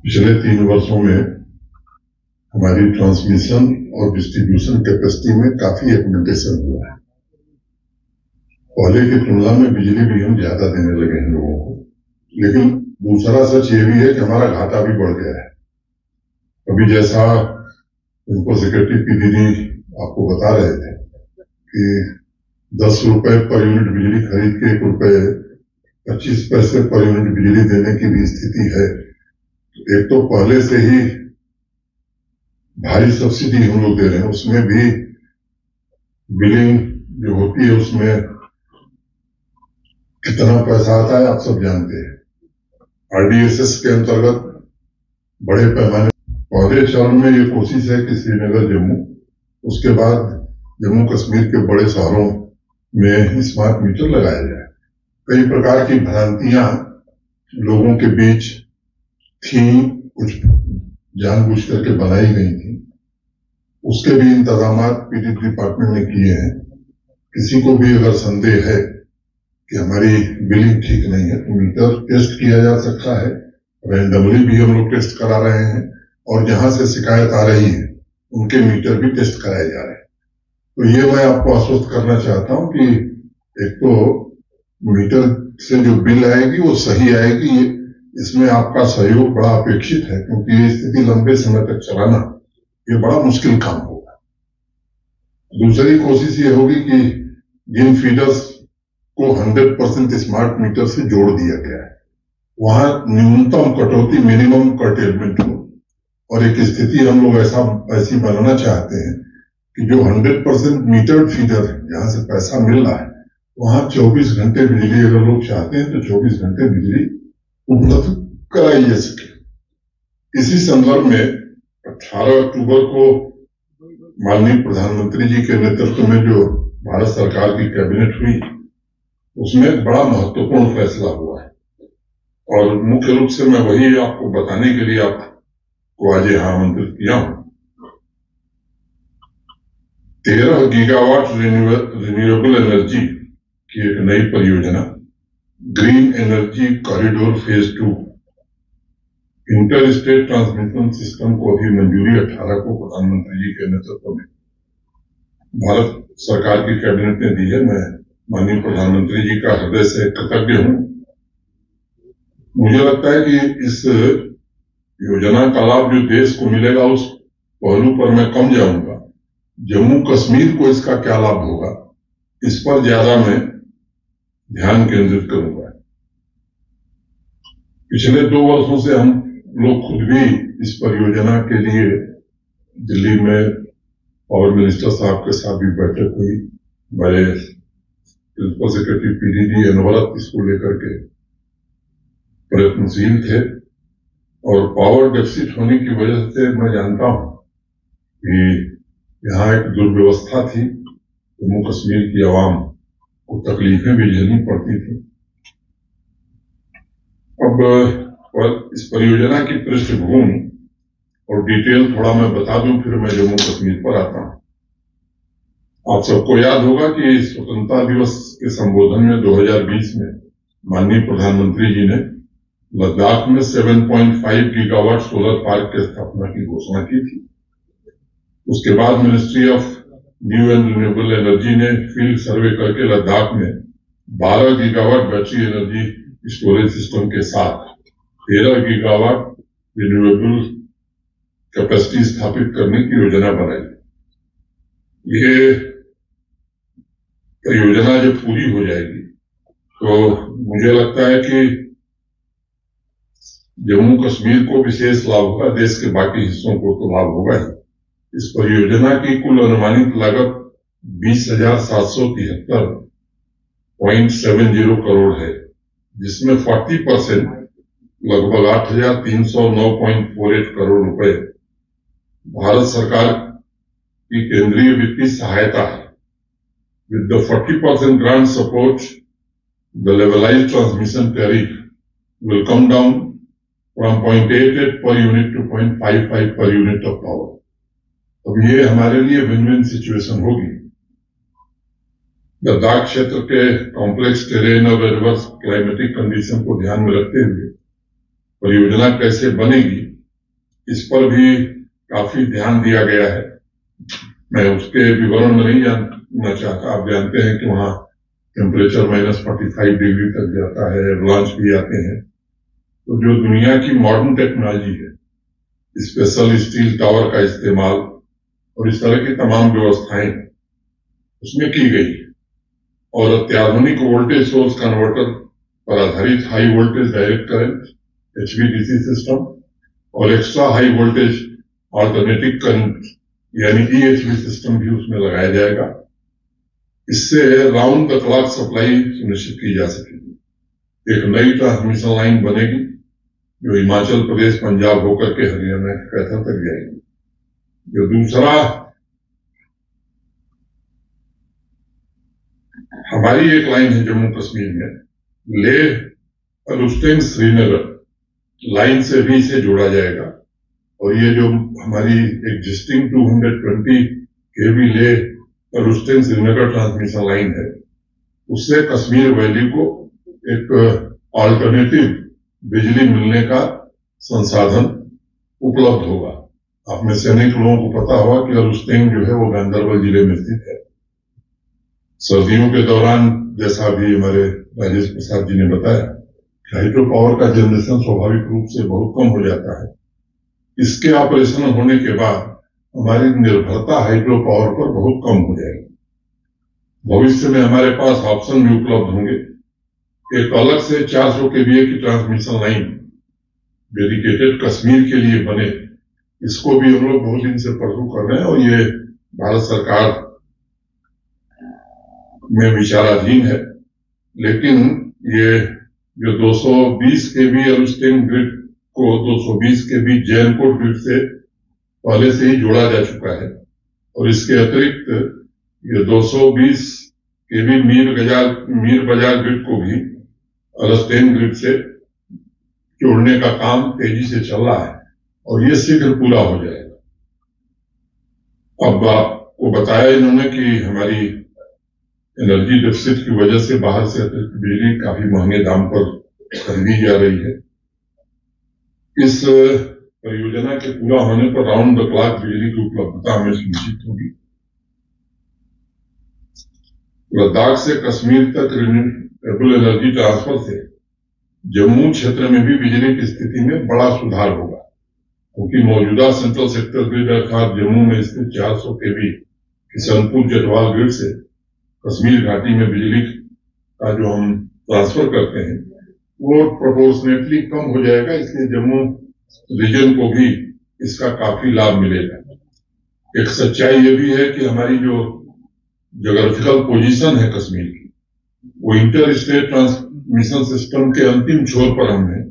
पिछले 3 वर्षों में हमारी ट्रांसमिशन और डिस्ट्रीब्यूशन कैपेसिटी में काफी एक्मेंटेशन हुआ है। पहले की तुलना में बिजली भी हम ज्यादा देने लगे हैं लोगों को, लेकिन दूसरा सच ये भी है कि हमारा घाटा भी बढ़ गया है। अभी जैसा इनको सेक्रेटरी की दीदी आपको बता रहे थे कि 10 रुपए पर यूनिट बिजली खरीद के 1 रुपए 25 पैसे पर यूनिट बिजली देने की भी स्थिति है। एक तो पहले से ही भारी सब्सिडी हम लोग दे रहे हैं, उसमें भी बिलिंग जो होती है उसमें कितना पैसा आता है आप सब जानते हैं। आरडीएसएस के अंतर्गत बड़े पैमाने पहले चरण में ये कोशिश है कि श्रीनगर जम्मू, उसके बाद जम्मू कश्मीर के बड़े शहरों में स्मार्ट मीटर लगाया जाए। कई प्रकार की भ्रांतियां लोगों के बीच थी, कुछ जानबूझ करके बनाई गई थी। उसके भी इंतजाम पीडीपी डिपार्टमेंट ने किए हैं। किसी को भी अगर संदेह है कि हमारी बिलिंग ठीक नहीं है तो मीटर टेस्ट किया जा सकता है। रैंडमली भी हम लोग टेस्ट करा रहे हैं और जहां से शिकायत आ रही है उनके मीटर भी टेस्ट कराए जा रहे हैं। तो ये मैं आपको आश्वस्त करना चाहता हूं कि एक तो मीटर से जो बिल आएगी वो सही आएगी, इसमें आपका सहयोग बड़ा अपेक्षित है, क्योंकि ये स्थिति लंबे समय तक चलाना ये बड़ा मुश्किल काम होगा। दूसरी कोशिश ये होगी कि जिन फीडर्स को 100% स्मार्ट मीटर से जोड़ दिया गया है वहां न्यूनतम कटौती, मिनिमम कर्टेलमेंट हो, और एक स्थिति हम लोग ऐसी बनाना चाहते हैं कि जो 100% मीटर्ड फीडर है, जहां से पैसा मिल रहा है, वहां 24 घंटे बिजली अगर लोग चाहते हैं तो 24 घंटे बिजली उपलब्ध कराई जा सके। इसी संदर्भ में 18 अक्टूबर को माननीय प्रधानमंत्री जी के नेतृत्व में जो भारत सरकार की कैबिनेट हुई, उसमें बड़ा महत्वपूर्ण फैसला हुआ है और मुख्य रूप से मैं वही आपको बताने के लिए आपको आज यहां आमंत्रित किया हूं। 13 गीगावाट रिन्यूएबल एनर्जी की एक नई परियोजना green energy corridor phase 2 inter state transmission system को अभी मंजूरी 18 को प्रधानमंत्री जी के नेतृत्व में भारत सरकार की कैबिनेट ने दी है। मैं माननीय प्रधानमंत्री जी का हृदय से कृतज्ञ हूं। मुझे लगता है कि इस योजना का लाभ जो देश को मिलेगा उस पहलू पर मैं कम जाऊंगा। जम्मू कश्मीर को इसका क्या लाभ होगा, इस पर ज्यादा मैं ध्यान केंद्रित करूंगा। पिछले 2 वर्षों से हम लोग खुद भी इस परियोजना के लिए दिल्ली में पावर मिनिस्टर साहब के साथ भी बैठक हुई। हमारे प्रिंसिपल सेक्रेटरी पीडीडी अनवरत इसको लेकर के प्रयत्नशील थे और पावर डेफिसिट होने की वजह से मैं जानता हूं कि यहाँ एक दुर्व्यवस्था थी, जम्मू कश्मीर की आवाम को तकलीफें भी झेलनी पड़ती थी। अब इस परियोजना की पृष्ठभूमि और डिटेल थोड़ा मैं बता दूं, फिर मैं जम्मू कश्मीर पर आता हूं। आप सबको याद होगा कि स्वतंत्रता दिवस के संबोधन में 2020 में माननीय प्रधानमंत्री जी ने लद्दाख में 7.5 गीगावाट सोलर पार्क की स्थापना की घोषणा की थी। उसके बाद ministry of new and renewable energy ने फील्ड सर्वे करके लद्दाख में 12 gigawatt battery energy storage system के साथ 13 गीगावाट रिन्यूएबल कैपेसिटी स्थापित करने की योजना बनाई। ये परियोजना जब पूरी हो जाएगी तो मुझे लगता है कि जम्मू कश्मीर को विशेष लाभ होगा, देश के बाकी हिस्सों को तो लाभ होगा ही। इस परियोजना की कुल अनुमानित लागत 20,773.70 करोड़ है, जिसमें 40% लगभग 8,309.48 करोड़ रुपए भारत सरकार की केंद्रीय वित्तीय सहायता है। With the 40% grant support, the levelised transmission tariff will come down from 0.88 per unit to 0.55 per unit of power. अब ये हमारे लिए विन विन सिचुएशन होगी। लद्दाख क्षेत्र के कॉम्प्लेक्स टेरेन और एडवर्स क्लाइमेटिक कंडीशन को ध्यान में रखते हुए परियोजना कैसे बनेगी इस पर भी काफी ध्यान दिया गया है। मैं उसके विवरण में नहीं जानना चाहता। आप जानते हैं कि वहां टेम्परेचर -45 डिग्री तक जाता है, एवलांच भी आते हैं। तो जो दुनिया की मॉडर्न टेक्नोलॉजी है, स्पेशल स्टील टावर का इस्तेमाल और इस तरह की तमाम व्यवस्थाएं उसमें की गई और अत्याधुनिक वोल्टेज सोर्स कन्वर्टर पर आधारित high voltage direct current HVDC system और extra high voltage alternative current यानी EHV सिस्टम भी उसमें लगाया जाएगा। इससे राउंड द क्लॉक सप्लाई सुनिश्चित की जा सकेगी। एक नई ट्रांसमिशन लाइन बनेगी जो हिमाचल प्रदेश, पंजाब होकर के हरियाणा के कैथल तक जाएगी। जो दूसरा हमारी एक लाइन है जम्मू कश्मीर में, लेह रुस्तेम श्रीनगर लाइन से भी इसे जोड़ा जाएगा। और ये जो हमारी existing 220 kV Leh रुस्तेम Srinagar transmission line है, उससे कश्मीर वैली को एक ऑल्टरनेटिव बिजली मिलने का संसाधन उपलब्ध होगा। आप में से अनेक लोगों को पता होगा कि रुस्तेम जो है वो गांधरबल जिले में स्थित है। सर्दियों के दौरान जैसा भी हमारे राजेश प्रसाद जी ने बताया, हाइड्रो पावर का जनरेशन स्वाभाविक रूप से बहुत कम हो जाता है। इसके ऑपरेशन होने के बाद हमारी निर्भरता हाइड्रो पावर पर बहुत कम हो जाएगी। भविष्य में हमारे पास ऑप्शन भी उपलब्ध होंगे। एक अलग से 400 kVA की ट्रांसमिशन लाइन डेडिकेटेड कश्मीर के लिए बने, इसको भी हम लोग बहुत दिन से परसू कर रहे हैं और ये भारत सरकार में विचाराधीन है। लेकिन ये जो 220 kV रुस्तेम ग्रिड को 220 kV जैनकोट ग्रिड से पहले से ही जोड़ा जा चुका है और इसके अतिरिक्त ये 220 kV मीर बाजार ग्रिड को भी रुस्तेम ग्रिड से जोड़ने का काम तेजी से चल रहा है और ये शीघ्र पूरा हो जाएगा। अब आपको बताया इन्होंने कि हमारी एनर्जी डेफिसिट की वजह से बाहर से अतिरिक्त बिजली काफी महंगे दाम पर खरीदी जा रही है। इस परियोजना के पूरा होने पर राउंड द क्लॉक बिजली की उपलब्धता हमें सुनिश्चित होगी। लद्दाख से कश्मीर तक रिन्यूएबल एनर्जी ट्रांसफर से जम्मू क्षेत्र में भी बिजली की स्थिति में बड़ा सुधार होगा, क्योंकि मौजूदा सेंट्रल सेक्टर ग्रिड अर्थात जम्मू में स्थित 400 kV किशनपुर जटवाल ग्रिड से कश्मीर घाटी में बिजली का जो हम ट्रांसफर करते हैं वो प्रोपोर्शनेटली कम हो जाएगा, इसलिए जम्मू रीजन को भी इसका काफी लाभ मिलेगा। एक सच्चाई ये भी है कि हमारी जो ज्योग्राफिकल पोजीशन है कश्मीर की, वो इंटर स्टेट ट्रांसमिशन सिस्टम के अंतिम छोर पर हम हैं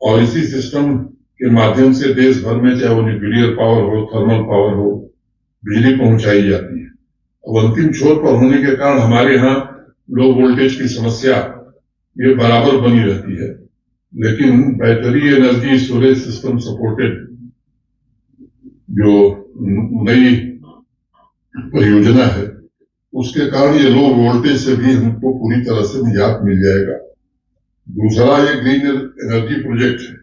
और इसी सिस्टम के माध्यम से देश भर में चाहे वो न्यूक्लियर पावर हो, थर्मल पावर हो, बिजली पहुंचाई जाती है। अब अंतिम छोर पर होने के कारण हमारे यहाँ लो वोल्टेज की समस्या ये बराबर बनी रहती है, लेकिन battery energy storage system supported जो नई परियोजना है उसके कारण ये लो वोल्टेज से भी हमको पूरी तरह से निजात मिल जाएगा। दूसरा ये ग्रीन एनर्जी प्रोजेक्ट है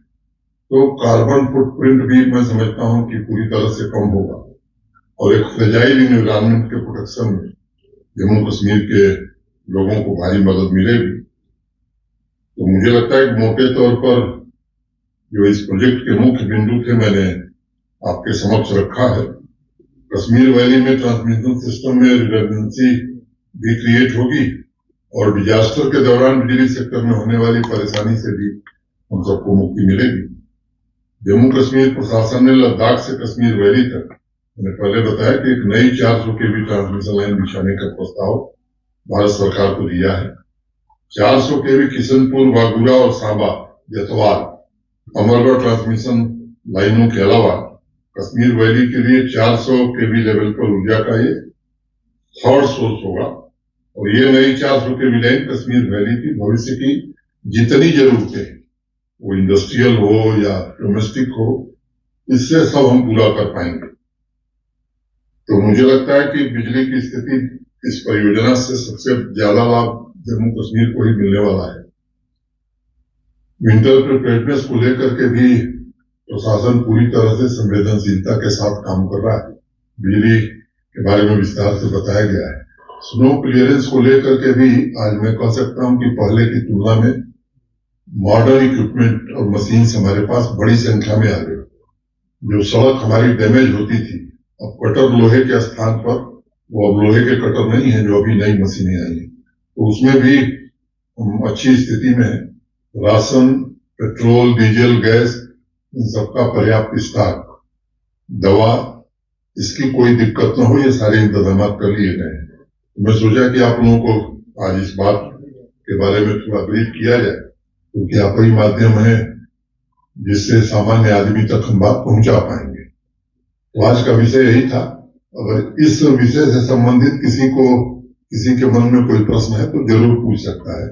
तो कार्बन फुटप्रिंट भी मैं समझता हूं कि पूरी तरह से कम होगा और एक फ्रेजाइल एनवायरनमेंट के प्रोटेक्शन में जम्मू कश्मीर के लोगों को भारी मदद मिलेगी। तो मुझे लगता है कि मोटे तौर पर जो इस प्रोजेक्ट के मुख्य बिंदु थे मैंने आपके समक्ष रखा है। कश्मीर वैली में ट्रांसमिशन सिस्टम में रिडंडेंसी भी क्रिएट होगी और डिजास्टर के दौरान बिजली सेक्टर में होने वाली परेशानी से भी हम सबको मुक्ति मिलेगी। जम्मू कश्मीर प्रशासन ने लद्दाख से कश्मीर वैली तक, मैंने पहले बताया कि एक नई 400 kV ट्रांसमिशन लाइन बिछाने का प्रस्ताव भारत सरकार को दिया है। 400 kV किशनपुर, बागूरा और सांबा जतवाल अमरगढ़ ट्रांसमिशन लाइनों के अलावा कश्मीर वैली के लिए 400 kV लेवल पर ऊर्जा का ये थर्ड सोर्स होगा और ये नई 400 kV लाइन कश्मीर वैली की भविष्य की जितनी जरूरतें वो इंडस्ट्रियल हो या डोमेस्टिक हो, इससे सब हम पूरा कर पाएंगे। तो मुझे लगता है कि बिजली की स्थिति इस परियोजना से सबसे ज्यादा लाभ जम्मू कश्मीर को ही मिलने वाला है। विंटर प्रिपेयर्डनेस को लेकर के भी प्रशासन पूरी तरह से संवेदनशीलता के साथ काम कर रहा है। बिजली के बारे में विस्तार से बताया गया है। स्नो क्लियरेंस को लेकर के भी आज मैं कह सकता हूं कि पहले की तुलना में मॉडर्न इक्विपमेंट और मशीन हमारे पास बड़ी संख्या में आ गई। जो सड़क हमारी डैमेज होती थी, अब कटर लोहे के स्थान पर वो अब लोहे के कटर नहीं है, जो अभी नई मशीनें आई हैं, तो उसमें भी हम अच्छी स्थिति में है। राशन, पेट्रोल, डीजल, गैस, इन सबका पर्याप्त स्टॉक, दवा, इसकी कोई दिक्कत न हो, ये सारे इंतजाम कर लिए गए हैं। मैं सोचा कि आप लोगों को आज इस बात के बारे में थोड़ा ब्रीफ किया जाए, क्योंकि आप ही माध्यम है जिससे सामान्य आदमी तक हम बात पहुंचा पाएंगे। तो आज का विषय यही था। अगर इस विषय से संबंधित किसी के मन में कोई प्रश्न है तो जरूर पूछ सकता है।